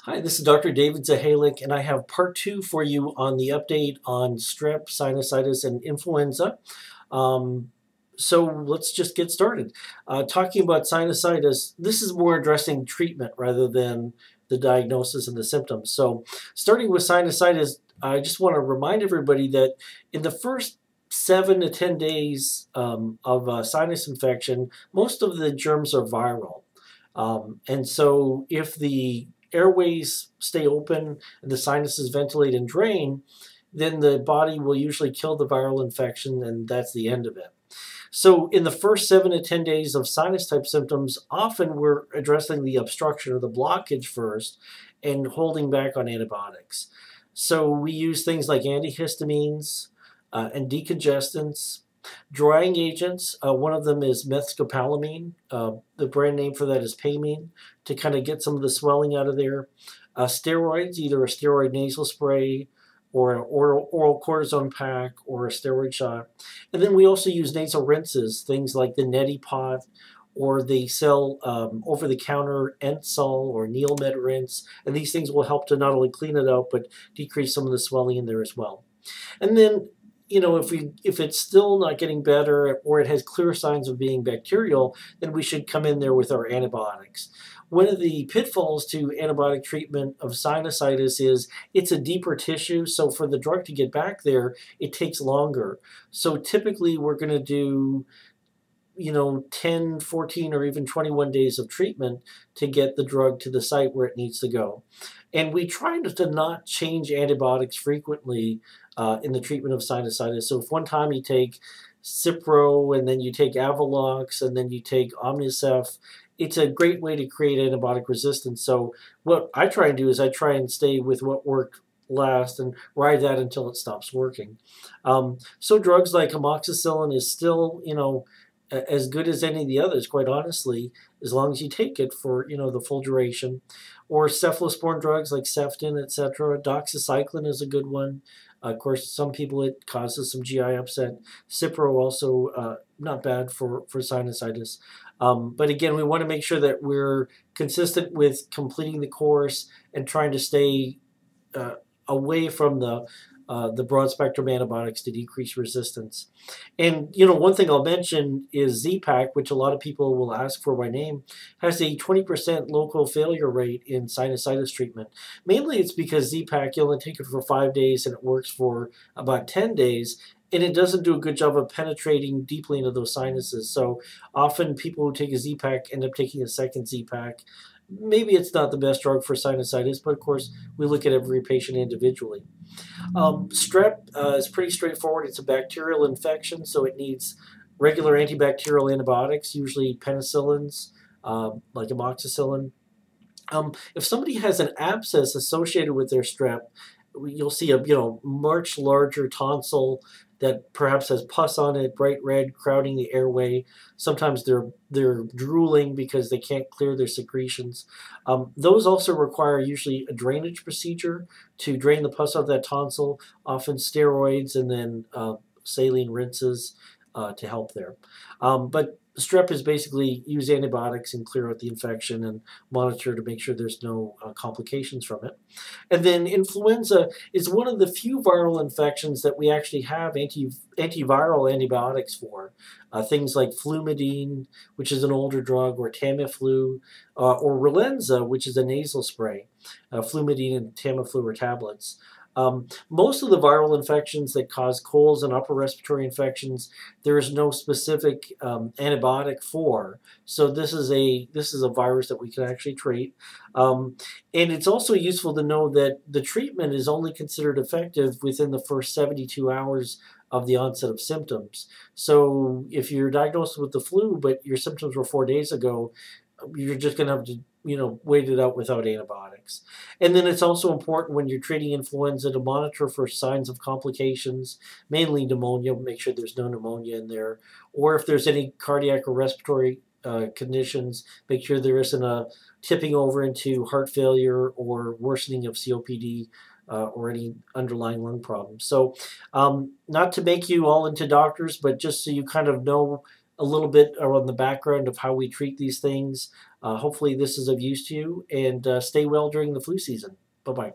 Hi, this is Dr. David Zahalik, and I have part two for you on the update on strep, sinusitis, and influenza. Um, so let's just get started. Talking about sinusitis, this is more addressing treatment rather than the diagnosis and the symptoms. So starting with sinusitis, I just want to remind everybody that in the first 7 to 10 days of sinus infection, most of the germs are viral. And so if the airways stay open and the sinuses ventilate and drain, then the body will usually kill the viral infection, and that's the end of it. So in the first 7 to 10 days of sinus type symptoms, often we're addressing the obstruction or the blockage first and holding back on antibiotics. So we use things like antihistamines and decongestants, drying agents. One of them is methscopolamine. The brand name for that is Pamine, to kind of get some of the swelling out of there. Steroids, either a steroid nasal spray or an oral cortisone pack or a steroid shot. And then we also use nasal rinses, things like the Neti Pot, or they sell over-the-counter Ensol or Neilmed rinse. And these things will help to not only clean it out, but decrease some of the swelling in there as well. And then if it's still not getting better or it has clear signs of being bacterial, then we should come in there with our antibiotics. One of the pitfalls to antibiotic treatment of sinusitis is it's a deeper tissue, so for the drug to get back there, it takes longer. So typically we're going to do 10, 14, or even 21 days of treatment to get the drug to the site where it needs to go. And we try to not change antibiotics frequently in the treatment of sinusitis. So if one time you take Cipro and then you take Avelox and then you take Omnicef, it's a great way to create antibiotic resistance. So what I try and do is I try and stay with what worked last and ride that until it stops working. So drugs like amoxicillin is still, as good as any of the others, quite honestly, as long as you take it for, the full duration. Or cephalosporin drugs like Ceftin, etc. Doxycycline is a good one. Of course, some people it causes some GI upset. Cipro also not bad for sinusitis. But again, we want to make sure that we're consistent with completing the course and trying to stay away from the broad spectrum antibiotics to decrease resistance. And one thing I'll mention is Z-Pak, which a lot of people will ask for by name, has a 20% local failure rate in sinusitis treatment. Mainly it's because Z-Pak, you only take it for 5 days and it works for about 10 days, and it doesn't do a good job of penetrating deeply into those sinuses. So often people who take a Z-Pak end up taking a second Z-Pak. Maybe it's not the best drug for sinusitis, but of course we look at every patient individually. Strep is pretty straightforward. It's a bacterial infection, so it needs regular antibacterial antibiotics, usually penicillins, like amoxicillin. If somebody has an abscess associated with their strep, you'll see a much larger tonsil that perhaps has pus on it, bright red, crowding the airway. Sometimes they're drooling because they can't clear their secretions. Those also require usually a drainage procedure to drain the pus out of that tonsil, often steroids and then saline rinses to help there. But strep is basically use antibiotics and clear out the infection and monitor to make sure there's no complications from it. And then influenza is one of the few viral infections that we actually have antiviral antibiotics for. Things like Flumidine, which is an older drug, or Tamiflu, or Relenza, which is a nasal spray. Flumidine and Tamiflu are tablets. Most of the viral infections that cause colds and upper respiratory infections, there is no specific antibiotic for. So this is a virus that we can actually treat. And it's also useful to know that the treatment is only considered effective within the first 72 hours of the onset of symptoms. So if you're diagnosed with the flu, but your symptoms were 4 days ago, you're just going to have to wait it out without antibiotics. And then it's also important when you're treating influenza to monitor for signs of complications, mainly pneumonia, make sure there's no pneumonia in there, or if there's any cardiac or respiratory conditions, make sure there isn't a tipping over into heart failure or worsening of COPD or any underlying lung problems. So not to make you all into doctors, but just so you kind of know a little bit around the background of how we treat these things. Hopefully this is of use to you, and stay well during the flu season. Bye-bye.